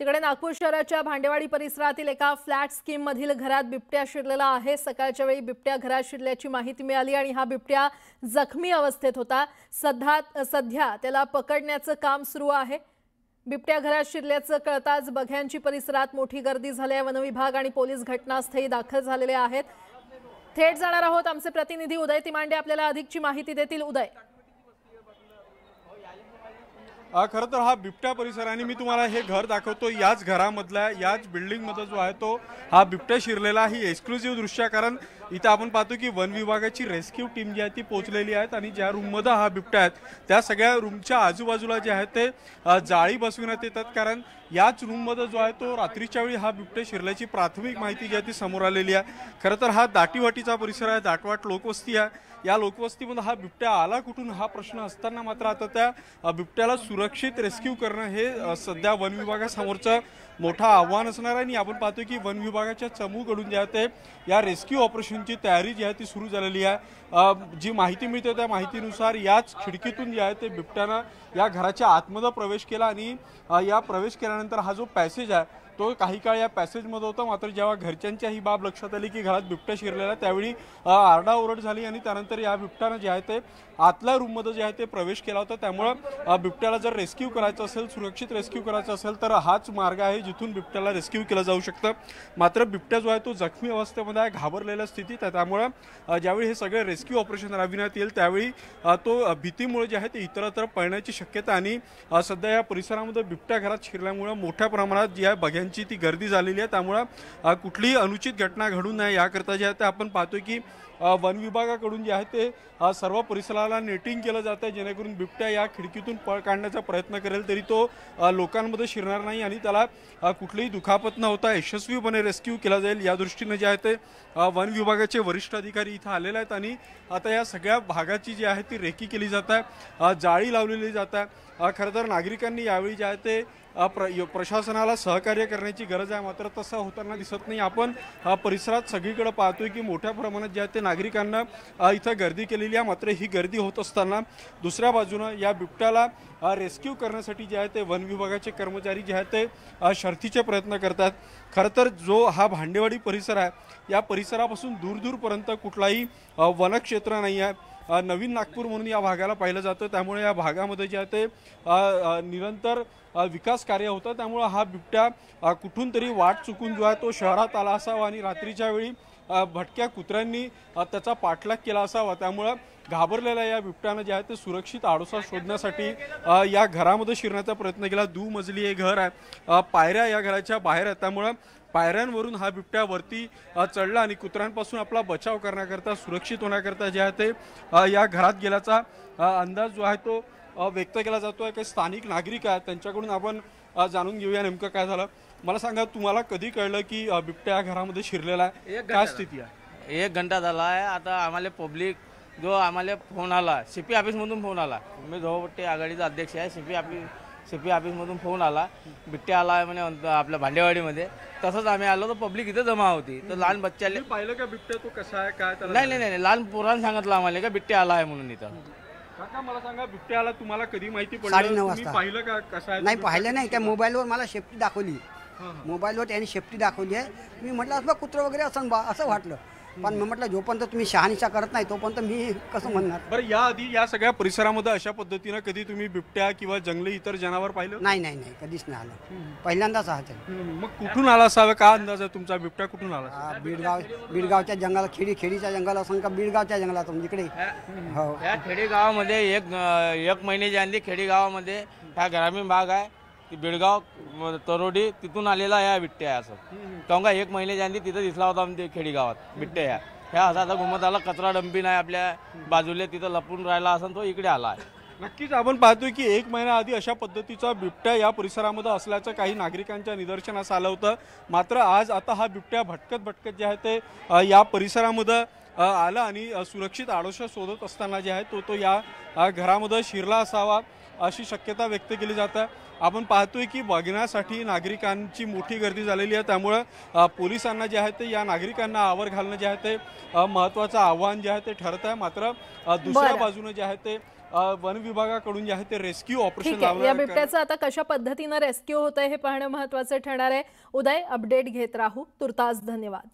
तिकडे नागपूर शहराच्या भांडेवाडी परिसरातील एका फ्लॅट स्कीम मधील घरात बिबट्या शिरलेला आहे। सकाळच्या वेळी बिबट्या घरात शिरल्याची माहिती मिळाली आणि हा बिबट्या जखमी अवस्थेत होता। सध्या त्याला पकडण्याचं काम सुरू आहे। बिबट्या घरात शिरल्याचं कळताच बघ्यांची परिसरात मोठी गर्दी झाली आहे। वन विभाग आणि पोलीस घटनास्थळी दाखल झालेले आहेत। थेट जाणार आहोत, आमचे प्रतिनिधी उदय तिमांडे आपल्याला अधिकची माहिती देतील। उदय, खरं तर हा बिबट्या परिसर आणि मी तुम्हाला हे घर दाखवतो, याच घरामधला याच बिल्डिंग मध्ये जो आहे तो हा बिबट्या शिरलेला ही एक्सक्लुसिव्ह दृश्य आहे। कारण इथं आपण पाहतो की वन विभागाची रेस्क्यू टीम जी आहे ती पोहोचलेली आहे आणि ज्या रूम मध्ये हा बिबट्या आहे त्या सगळ्या रूमच्या आजूबाजूला जे आहे ते जाळी बसविण्यात येतात। कारण याच रूम मध्ये जो आहे तो रात्रीच्या वेळी हा बिबट्या शिरल्याची प्राथमिक माहिती जी आहे ती समोर आलेली आहे। खरं तर हा दाटीवाटीचा परिसर आहे, दाटवाट लोकवस्ती आहे। या लोकवस्तीमध्ये हा बिबट्या आला कुठून हा प्रश्न असताना मात्र आता त्या बिबट्याला सुरक्षित रेस्क्यू करणं हे सध्या वन विभागासमोरचं मोठं आव्हान असणार आहे। आणि आपण पाहतो की वन विभागाच्या चमूकडून जे आहे ते या रेस्क्यू ऑपरेशनची तयारी जी आहे ती सुरू झालेली आहे। जी माहिती मिळते त्या माहितीनुसार याच खिडकीतून जे आहे ते बिबट्यानं या घराच्या आतमध्ये प्रवेश केला आणि या प्रवेश केल्यानंतर हा जो पॅसेज आहे तो काही काळ या पॅसेजमध्ये होता। मात्र जेव्हा घरच्यांच्या ही बाब लक्षात आली की घरात बिबट्या शिरलेला त्यावेळी आरडाओरड झाली आणि त्यानंतर या बिबट्यानं जे आहे ते आतल्या रूममध्ये जे आहे ते प्रवेश केला होता। त्यामुळे बिबट्याला जर रेस्क्यू करायचं असेल, सुरक्षित रेस्क्यू करायचं असेल तर हाच मार्ग आहे जिथून बिबट्याला रेस्क्यू केलं जाऊ शकतं। मात्र बिबट्या जो आहे तो जखमी अवस्थेमध्ये आहे, घाबरलेल्या स्थितीत आहे। त्यामुळे ज्यावेळी हे सगळे रेस्क्यू ऑपरेशन राबविण्यात येईल त्यावेळी तो भीतीमुळे जे आहे ते इतरत्र पळण्याची शक्यता आणि सध्या या परिसरामध्ये बिबट्या घरात शिरल्यामुळे मोठ्या प्रमाणात जी आहे बघ्यांची ती गर्दी झालेली आहे। त्यामुळे कुठलीही अनुचित घटना घडू नये याकरता जे आहे ते आपण पाहतो की वन विभागाकडून जे आहे ते सर्व परिसराला नेटिंग केलं जातं आहे, जेणेकरून बिबट्या या खिडकीतून पळ काढण्याचा प्रयत्न करेल तरी तो लोकांमध्ये शिरणार नाही आणि त्याला कुठलीही दुखापत न होता यशस्वीपणे रेस्क्यू केला जाईल। या दृष्टीने जे आहे ते वन विभागाचे वरिष्ठ अधिकारी इथं आलेले आहेत आणि आता या सगळ्या भागाची जी आहे ती रेकी केली जात आहे, जाळी लावलेली जात आहे। खरं तर नागरिकांनी यावेळी जे आहे ते प्रशासनाला सहकार्य करण्याची गरज आहे, मात्र तसं होताना दिसत नाही। आपण परिसरात सगळीकडे पाहतोय की मोठ्या प्रमाणात जे आहे ते नागरिकांना इथं गर्दी केलेली आहे। मात्र ही गर्दी होत असताना दुसऱ्या बाजूनं या बिबट्याला रेस्क्यू करण्यासाठी जे आहे ते वन विभागाचे कर्मचारी जे आहेत ते शर्थीचे प्रयत्न करतात। खरं तर जो हा भांडेवाडी परिसर आहे या परिसरापासून दूरपर्यंत कुठलाही वनक्षेत्र नाही आहे। नवीन नागपूर म्हणून या भागाला पाहिलं जातं, त्यामुळे या भागामध्ये जे आहे ते निरंतर विकास कार्य होतं। त्यामुळे हा बिबट्या कुठून तरी वाट चुकून जो आहे तो शहरात आला असावा आणि रात्रीच्या वेळी भटक्या कुत्र्यांनी त्याचा पाठलाग केला असावा। त्यामुळे घाबरलेल्या या बिबट्यानं जे आहे ते सुरक्षित आडोसा शोधण्यासाठी या घरामध्ये शिरण्याचा प्रयत्न केला। दुमजली हे घर आहे, पायऱ्या या घराच्या बाहेर आहेत, त्यामुळे पायऱ्यांवरून हा बिबट्या वरती चढला आणि कुत्र्यांपासून आपला बचाव करण्याकरता, सुरक्षित होण्याकरता जे आहे ते या घरात गेल्याचा अंदाज जो आहे तो व्यक्त केला जातो आहे। काही स्थानिक नागरिक आहेत त्यांच्याकडून आपण जाणून घेऊया नेमकं काय झालं। मला सांगा, तुम्हाला कधी कळलं की बिबट्या घरामध्ये शिरलेला आहे, काय स्थिती आहे? 1 घंटा झाला आहे। आता आम्हाला पब्लिक जो आम्हाला फोन आला, सीपी ऑफिसमधून फोन आला, मी झोपट्टी आघाडीचा अध्यक्ष आहे, सीपी ऑफिसमधून फोन आला, बिबट्या आला आहे म्हणे आपल्या भांडेवाडीमध्ये। तसंच आम्ही आलो तर पब्लिक इथे जमा होती, तर लहान बच्चाले पाहिलं का बिबट्या तो कसा आहे काय? नाही, लहान पोरांनी सांगितलं आम्हाला का बिबट्या आला आहे म्हणून इथं। काका मला सांगा, बिबट्या आला तुम्हाला कधी माहिती पडली? 9:30 वाजता पाहिलं का कसा आहे? नाही पाहिलं नाही, त्या मोबाईलवर मला सेफ्टी दाखवली, मोबाईलवर त्यांनी सेफ्टी दाखवली आहे। मी म्हटलं असं कुत्रं वगैरे असं वाटलं, पण मी म्हटलं जोपर्यंत तुम्ही शहानिशा करत नाही तोपर्यंत मी कसं म्हणणार। बरं, याआधी या सगळ्या परिसरामध्ये अशा पद्धतीनं कधी तुम्ही बिबट्या किंवा जंगली इतर जनावर पाहिलं? नाही, कधीच नाही आलं, पहिल्यांदाच आहात। मग कुठून आला असावा, काय अंदाज आहे तुमचा? बिबट्या कुठून आला? बीडगावच्या जंगलात, खेडीच्या जंगलात असं का बीडगावच्या जंगलात इकडे। हो, या खेडेगावामध्ये एक महिन्याच्या आधी खेडेगावामध्ये हा ग्रामीण भाग आहे, बेळगाव तरोडी, तिथून आलेला या बिबट्या असं काहून का 1 महिन्याच्या आधी तिथं दिसला होता आमच्या खेडेगावात बिबट्या। ह्या असा घुमत आला, कचरा डंपिंग आहे आपल्या बाजूला, तिथं लपून राहिला असं तो इकडे आला आहे। नक्कीच आपण पाहतोय की 1 महिना आधी अशा पद्धतीचा बिबट्या या परिसरामध्ये असल्याचं काही नागरिकांच्या निदर्शनास आलं होतं। मात्र आता हा बिबट्या भटकत जे आहे ते या परिसरामध्ये आला आणि सुरक्षित आडोशा शोधत असताना जे आहे तो या घरामध्ये शिरला असावा अशी शक्यता व्यक्त केली जाते। आपण पाहतोय की बघण्यासाठी नागरिकांची मोठी गर्दी झालेली आहे, त्यामुळे पोलिसांना जे आहे ते या नागरिकांना आवर घालणं जे आहे ते महत्त्वाचं आव्हान जे आहे ते ठरत आहे। मात्र दुसऱ्या बाजूने जे आहे ते वन विभागाकडून जे आहे ते रेस्क्यू ऑपरेशन ठीक आहे, या बिबट्याचं आता कशा पद्धतीनं रेस्क्यू होत आहे हे पाहणं महत्त्वाचं ठरणार आहे. उदय, अपडेट घेत राहू. तुर्तास धन्यवाद.